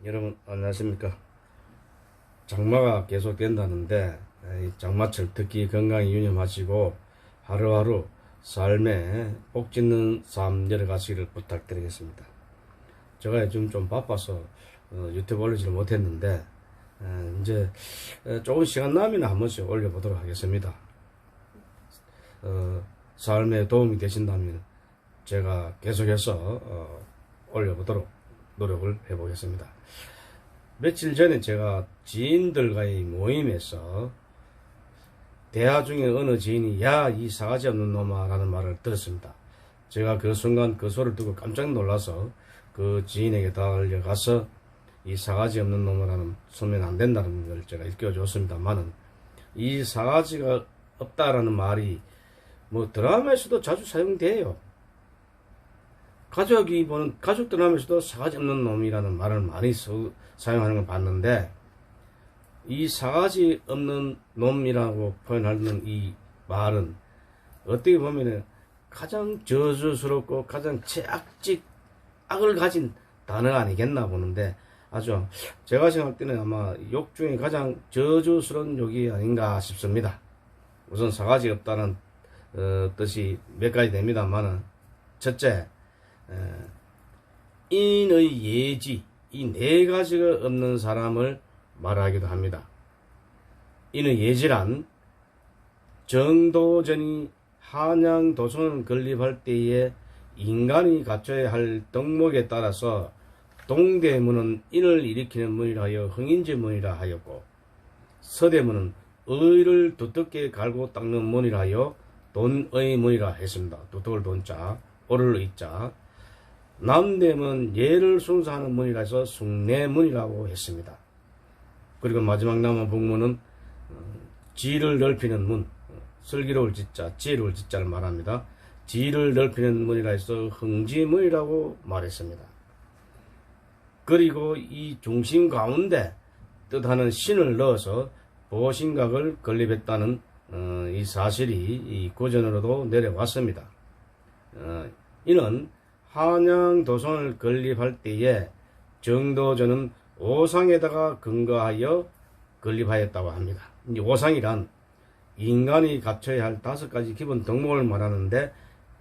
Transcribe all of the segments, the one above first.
여러분 안녕하십니까. 장마가 계속된다는데 장마철 특히 건강에 유념하시고 하루하루 삶에 복 짓는 삶 열어가시기를 부탁드리겠습니다. 제가 요즘 좀 바빠서 유튜브 올리지를 못했는데 이제 조금 시간 나면 한 번씩 올려보도록 하겠습니다. 삶에 도움이 되신다면 제가 계속해서 올려보도록 노력을 해보겠습니다. 며칠 전에 제가 지인들과의 모임에서 대화 중에 어느 지인이 야, 이 사가지 없는 놈아 라는 말을 들었습니다. 제가 그 순간 그 소리를 듣고 깜짝 놀라서 그 지인에게 달려가서 이 사가지 없는 놈아라는 소면 안 된다는 걸 제가 일깨워줬습니다만은 이 사가지가 없다라는 말이 뭐 드라마에서도 자주 사용돼요. 가족이 보는 가족 드라마에서도 사가지 없는 놈이라는 말을 많이 사용하는 걸 봤는데, 이 사가지 없는 놈이라고 표현하는 이 말은 어떻게 보면 가장 저주스럽고 가장 최악직 악을 가진 단어 아니겠나 보는데, 아주 제가 생각할 때는 아마 욕 중에 가장 저주스러운 욕이 아닌가 싶습니다. 우선 사가지 없다는 뜻이 몇 가지 됩니다만은, 첫째, 인의 예지, 이 네 가지가 없는 사람을 말하기도 합니다. 인의 예지란 정도전이 한양 도성을 건립할 때에 인간이 갖춰야 할 덕목에 따라서 동대문은 인을 일으키는 문이라 하여 흥인제문이라 하였고, 서대문은 의를 두텁게 갈고 닦는 문이라 하여 돈의 문이라 했습니다. 두텁을 돈자, 오를 의자. 남대문은 예를 순사하는 문이라 해서 숭례문이라고 했습니다. 그리고 마지막 남은 북문은 지를 넓히는 문, 슬기로울 지자, 지혜로울 지자를 말합니다. 지를 넓히는 문이라 해서 흥지문이라고 말했습니다. 그리고 이 중심 가운데 뜻하는 신을 넣어서 보신각을 건립했다는 이 사실이 이 고전으로도 내려왔습니다. 이는 한양 도성을 건립할 때에 정도전은 오상에다가 근거하여 건립하였다고 합니다. 이 오상이란 인간이 갖춰야 할 5가지 기본 덕목을 말하는데,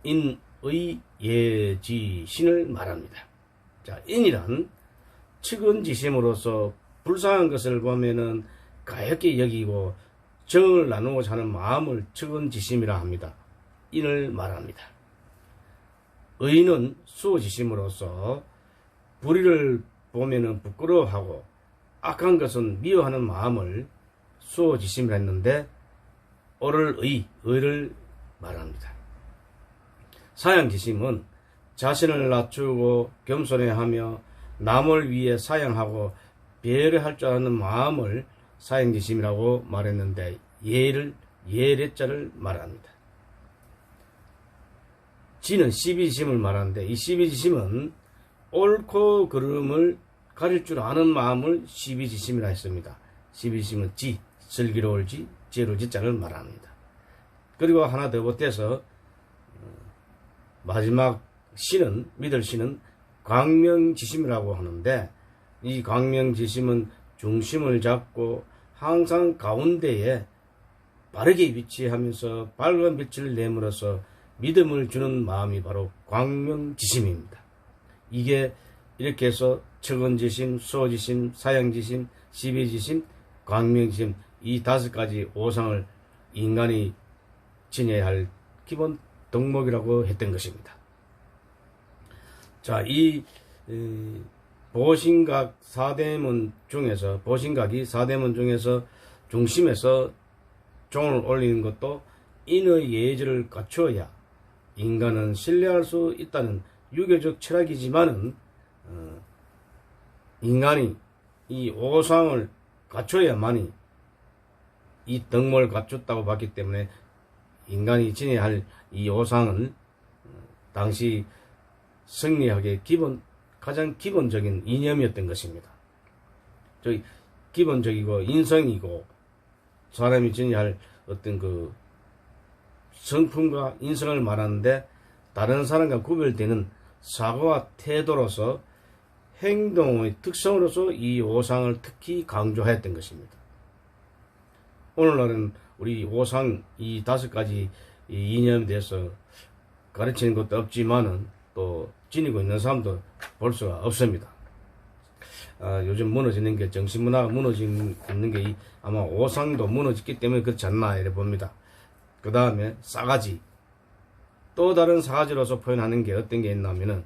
인의 예지 신을 말합니다. 자, 인이란 측은지심으로서 불쌍한 것을 보면은 가엾게 여기고 정을 나누고자 하는 마음을 측은지심이라 합니다. 인을 말합니다. 의는 수호지심으로서 불의를 보면은 부끄러워하고 악한 것은 미워하는 마음을 수호지심이라 했는데, 오를 의를 말합니다. 사양지심은 자신을 낮추고 겸손해하며 남을 위해 사양하고 배려할 줄 아는 마음을 사양지심이라고 말했는데, 예래자를 말합니다. 지는 시비지심을 말하는데, 이 시비지심은 옳고 그름을 가릴 줄 아는 마음을 시비지심이라 했습니다. 시비지심은 지, 슬기로울 지, 지혜로울 지자를 말합니다. 그리고 하나 더 보태서 마지막 신은, 믿을 신은 광명지심이라고 하는데, 이 광명지심은 중심을 잡고 항상 가운데에 바르게 위치하면서 밝은 빛을 내므로써 믿음을 주는 마음이 바로 광명지심입니다. 이게 이렇게 해서 측은지심, 수호지심, 사양지심, 시비지심, 광명지심, 이 5가지 오상을 인간이 지녀야 할 기본 덕목이라고 했던 것입니다. 자, 이 보신각 4대문 중에서, 보신각이 4대문 중에서 중심에서 종을 올리는 것도 인의 예지를 갖추어야 인간은 신뢰할 수 있다는 유교적 철학이지만은, 인간이 이 오상을 갖춰야만이 이 덕목을 갖췄다고 봤기 때문에 인간이 지내야 할 이 오상은 당시 승리학의 가장 기본적인 이념이었던 것입니다. 기본적이고 인성이고 사람이 지내야 할 어떤 그 성품과 인성을 말하는데, 다른 사람과 구별되는 사고와 태도로서 행동의 특성으로서 이 오상을 특히 강조했던 것입니다. 오늘날은 우리 오상 이 5가지 이 이념에 대해서 가르치는 것도 없지만은 또 지니고 있는 사람도 볼 수가 없습니다. 요즘 무너지는 게 정신문화가 무너지는 게 아마 오상도 무너졌기 때문에 그렇지 않나 이래 봅니다. 그 다음에 싸가지, 또 다른 싸가지로서 표현하는 게 어떤 게 있냐면은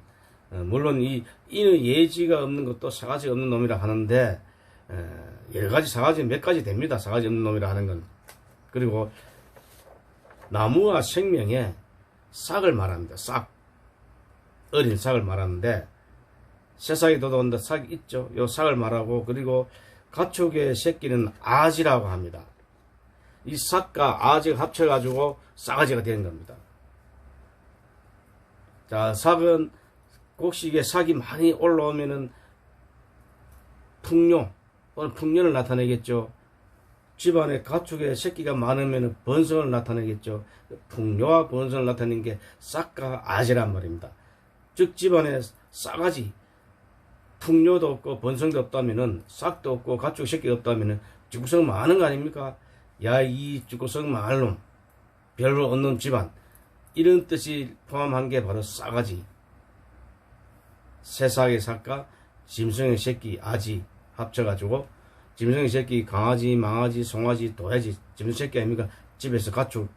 물론 이의 예지가 없는 것도 싸가지가 없는 놈이라 하는데 여러 가지 싸가지 몇 가지 됩니다. 싸가지 없는 놈이라 하는 건. 그리고 나무와 생명에 싹을 말합니다. 싹, 어린 싹을 말하는데 새싹이 돋아온다 싹이 있죠. 요 싹을 말하고, 그리고 가축의 새끼는 아지라고 합니다. 이 싹과 아지가 합쳐가지고 싸가지가 되는 겁니다. 자, 싹은 곡식에 싹이 많이 올라오면은 풍요 또는 풍년을 나타내겠죠. 집안에 가축의 새끼가 많으면 번성을 나타내겠죠. 풍요와 번성을 나타내는 게 싹과 아지란 말입니다. 즉 집안에 싸가지, 풍요도 없고 번성도 없다면은, 싹도 없고 가축 새끼가 없다면은 죽구석 많은 거 아닙니까? 야, 이 죽구석 많은 놈, 별로 없는 집안, 이런 뜻이 포함한 게 바로 싸가지. 새싹의 싹과 짐승의 새끼 아지 합쳐가지고, 짐승의 새끼 강아지, 망아지, 송아지, 도야지, 짐승 새끼 아닙니까? 집에서 가축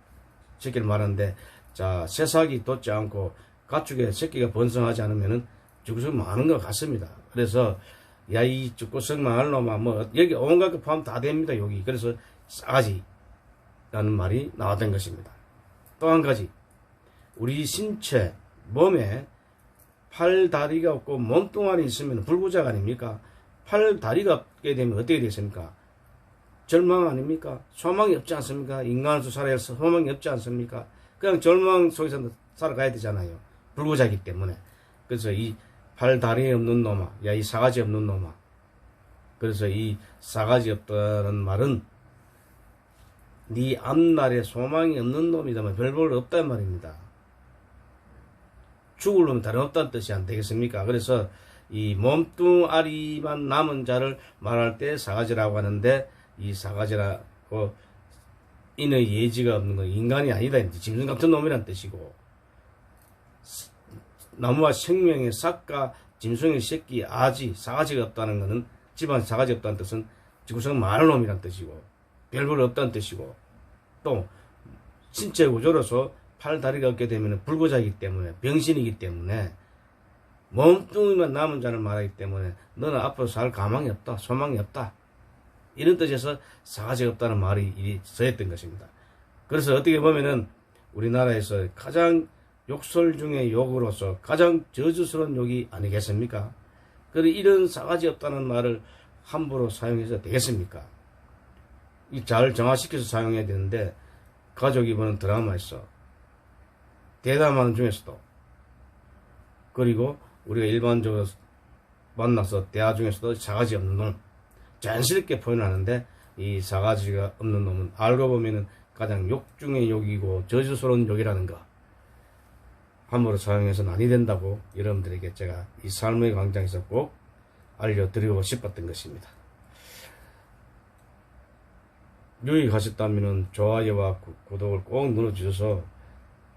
새끼를 말하는데, 자, 새싹이 돋지 않고 가축의 새끼가 번성하지 않으면은 죽구석 많은 것 같습니다. 그래서 야, 이 죽구석 많은 놈아, 뭐 여기 온갖 거 포함 다 됩니다. 여기. 그래서 싸가지라는 말이 나왔던 것입니다. 또 한 가지, 우리 신체 몸에 팔 다리가 없고 몸뚱아리 있으면 불구작 아닙니까? 팔 다리가 없게 되면 어떻게 되겠습니까? 절망 아닙니까? 소망이 없지 않습니까? 인간으로서 살아야 해서 소망이 없지 않습니까? 그냥 절망 속에서 살아가야 되잖아요. 불구작이기 때문에. 그래서 이 팔 다리 없는 놈아, 야, 이 싸가지 없는 놈아. 그래서 이 싸가지 없다는 말은 네 앞날에 소망이 없는 놈이다면 별 볼 없단 말입니다. 죽을 놈은 다름없다는 뜻이 안 되겠습니까? 그래서 이 몸뚱아리만 남은 자를 말할 때 싸가지라고 하는데, 이 싸가지라고 인의 예지가 없는 건 인간이 아니다, 짐승 같은 놈이란 뜻이고, 나무와 생명의 싹과 짐승의 새끼 아지 싸가지가 없다는 것은, 집안 싸가지 없다는 뜻은 지구상 많은 놈이란 뜻이고, 별볼 없다는 뜻이고, 또 신체 구조로서 팔 다리가 없게 되면 불구자이기 때문에, 병신이기 때문에, 몸뚱이만 남은 자를 말하기 때문에 너는 앞으로 살 가망이 없다, 소망이 없다, 이런 뜻에서 싸가지가 없다는 말이 써있던 것입니다. 그래서 어떻게 보면은 우리나라에서 가장 욕설 중에 욕으로서 가장 저주스러운 욕이 아니겠습니까? 그런데 이런 싸가지 없다는 말을 함부로 사용해서 되겠습니까? 잘 정화시켜서 사용해야 되는데, 가족이 보는 드라마에서 대담하는 중에서도, 그리고 우리가 일반적으로 만나서 대화 중에서도 싸가지 없는 놈, 자연스럽게 표현하는데, 이 싸가지가 없는 놈은 알고 보면은 가장 욕 중의 욕이고 저주스러운 욕이라는 거, 함부로 사용해서는 아니 된다고 여러분들에게 제가 이 삶의 광장에서 꼭 알려드리고 싶었던 것입니다. 유익하셨다면 좋아요와 구독을 꼭 눌러주셔서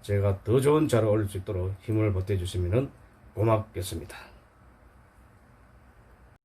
제가 더 좋은 자료 올릴 수 있도록 힘을 보태주시면 고맙겠습니다.